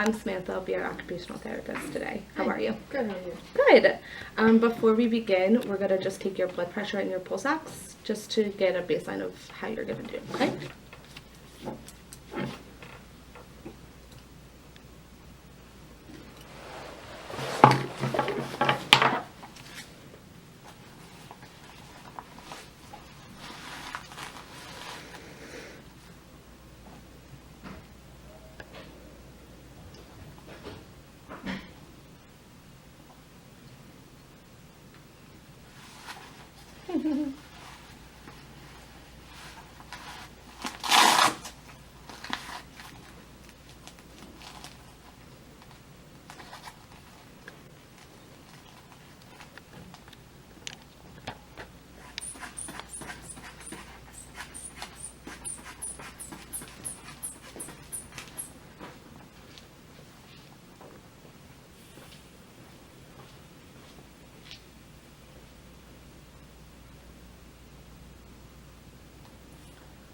I'm Samantha. I'll be your occupational therapist today. How are you? Good, how are you? Good. Before we begin, we're going to just take your blood pressure and your pulse ox just to get a baseline of how you're going to do, okay?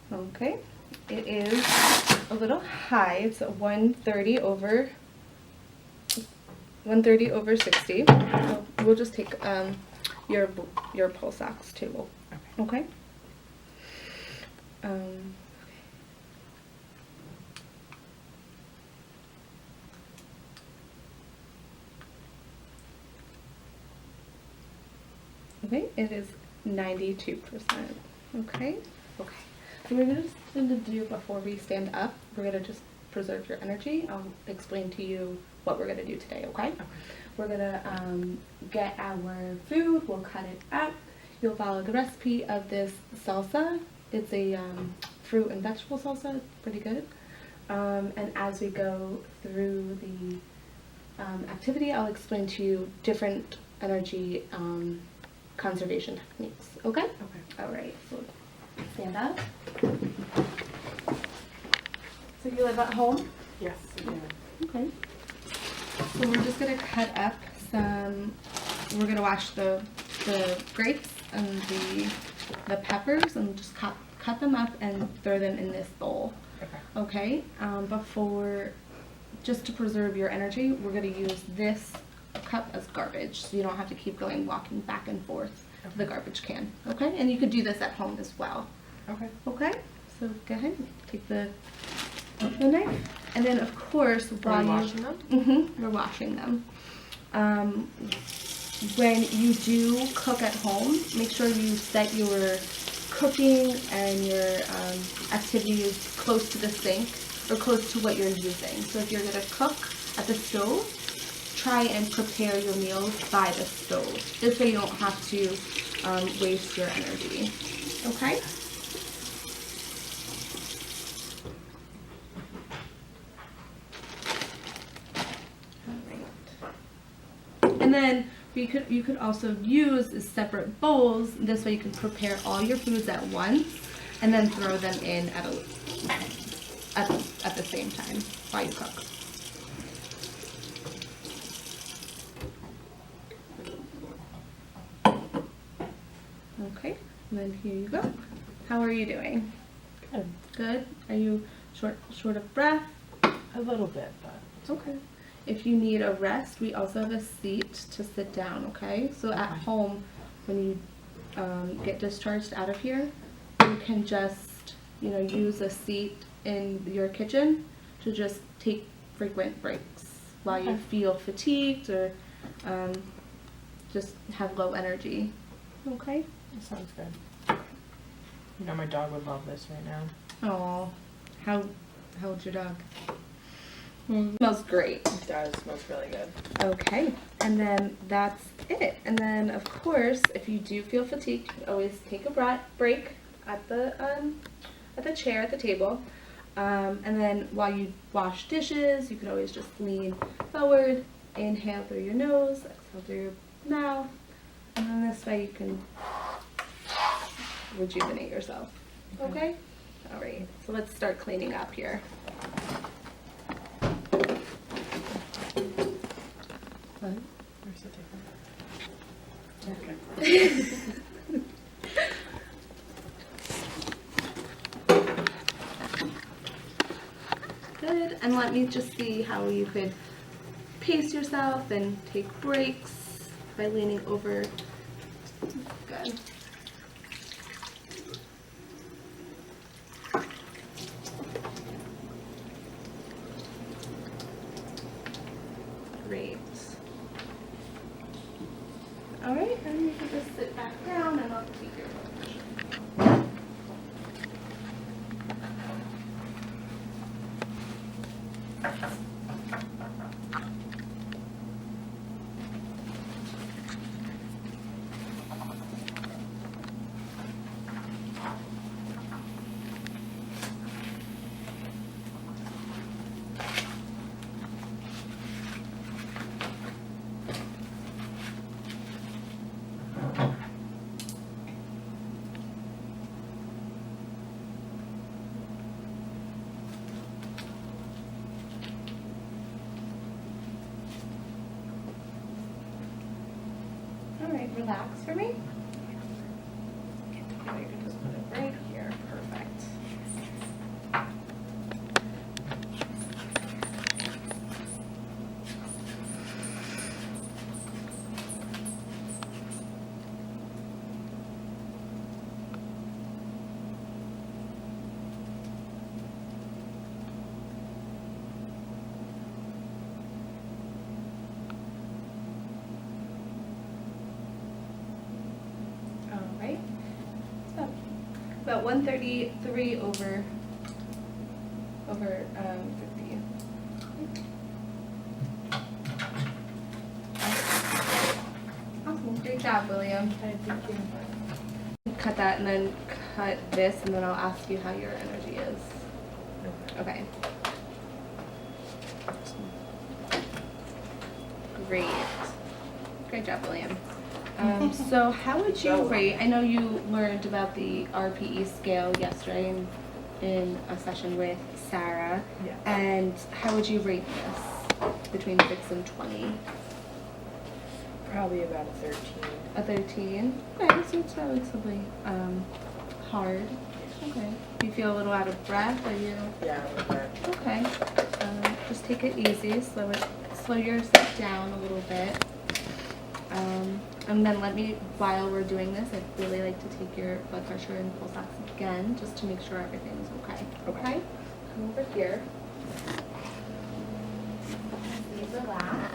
Okay, it is a little high. It's 130 over 60. So we'll just take your pulse ox too. Okay. Okay, it is 92%. Okay. Okay. So we're just going to do, before we stand up, we're going to just preserve your energy. I'll explain to you what we're going to do today, okay? We're going to get our food, we'll cut it up. You'll follow the recipe of this salsa. It's a fruit and vegetable salsa, it's pretty good. And as we go through the activity, I'll explain to you different energy conservation techniques, okay? Okay. All right, so stand up. So you live at home? Yes, I do. Okay. So we're just gonna cut up we're gonna wash the grapes and the peppers and just cut them up and throw them in this bowl. Okay. Okay. Just to preserve your energy, we're gonna use this cup as garbage, so you don't have to keep walking back and forth to the garbage can. Okay, and you could do this at home as well. Okay. Okay, so go ahead, take the knife, and then of course while you're washing them, we're washing them. When you do cook at home, make sure you set your cooking and your activities close to the sink or close to what you're using. So if you're gonna cook at the stove, try and prepare your meals by the stove. This way you don't have to waste your energy. Okay? Alright. And then you could also use separate bowls. This way you can prepare all your foods at once and then throw them in at the same time while you cook. Okay, and then here you go. How are you doing? Good. Good? Are you short of breath? A little bit, but It's okay. If you need a rest, we also have a seat to sit down, okay? So at home, when you get discharged out of here, you can just, use a seat in your kitchen to just take frequent breaks while you feel fatigued or just have low energy. Okay? that sounds good. My dog would love this right now. Oh, how old's your dog? Smells great. It does. Smells really good. Okay, and then that's it. And then, of course, if you do feel fatigued, you can always take a break at the chair at the table. And then while you wash dishes, you can always just lean forward, inhale through your nose, exhale through your mouth, and then this way you can rejuvenate yourself. Okay? All right, so let's start cleaning up here. What? Where's the table? Okay. Good. Good. And let me just see how you could pace yourself and take breaks by leaning over. Good. Great. All right, and you can just sit back down and I'll take your blood pressure. All right, relax for me. You can just put it right here. Perfect. All right. So about 133 over 50. Awesome. Great job, William. Okay, thank you. Cut that and then cut this, and then I'll ask you how your energy is. Okay. Great. Great job, William. So how would you rate, I know you learned about the RPE scale yesterday in a session with Sarah, Yeah. and how would you rate this between 6 and 20? Probably about a 13. A 13? Okay, so it's relatively hard. Okay. Do you feel a little out of breath? Are you? Yeah, with that. Okay. Just take it easy. Slow yourself down a little bit. And then while we're doing this, I'd really like to take your blood pressure and pulse ox again, just to make sure everything's okay. Okay. Come over here. Please relax.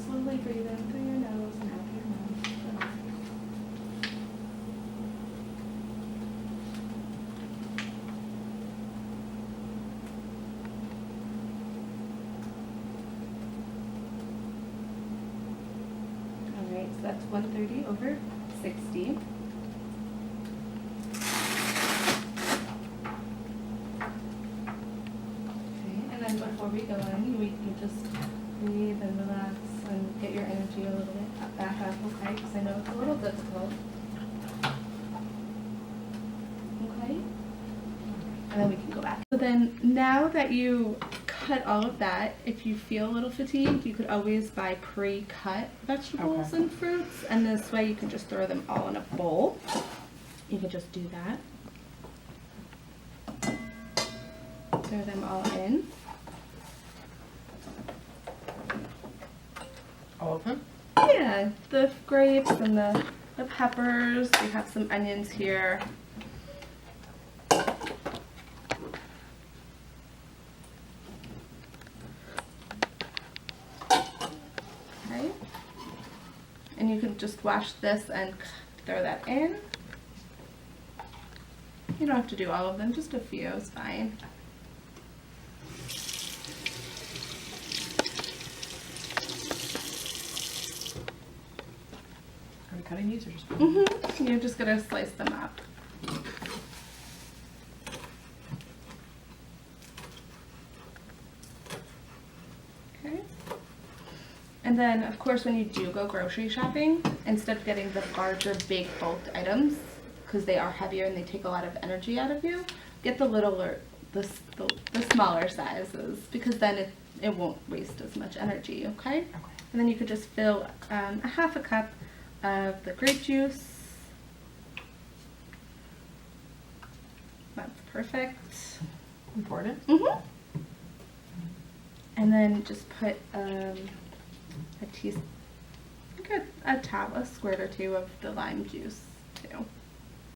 Slowly breathe in through your nose and out your mouth. All right, so that's 130 over 60. Okay, and then before we go in, we can just breathe and relax and get your energy a little bit back up, okay? Because I know it's a little difficult. Okay? And then we can go back. So then, now that you cut all of that, if you feel a little fatigued, you could always buy pre-cut vegetables and fruits, and this way you can just throw them all in a bowl. You can just do that. Throw them all in. All of them? Yeah, the grapes and the peppers. We have some onions here. Okay. And you can just wash this and throw that in. You don't have to do all of them, just a few is fine. cutting these or just? Mm-hmm. You're just gonna slice them up. Okay. And then, of course, when you do go grocery shopping, instead of getting the larger, big bulked items, because they are heavier and they take a lot of energy out of you, get the littler, the smaller sizes, because then it won't waste as much energy, okay? Okay. And then you could just fill a half a cup of the grape juice. That's perfect. Important. Mm-hmm. And then just put a squirt or two of the lime juice.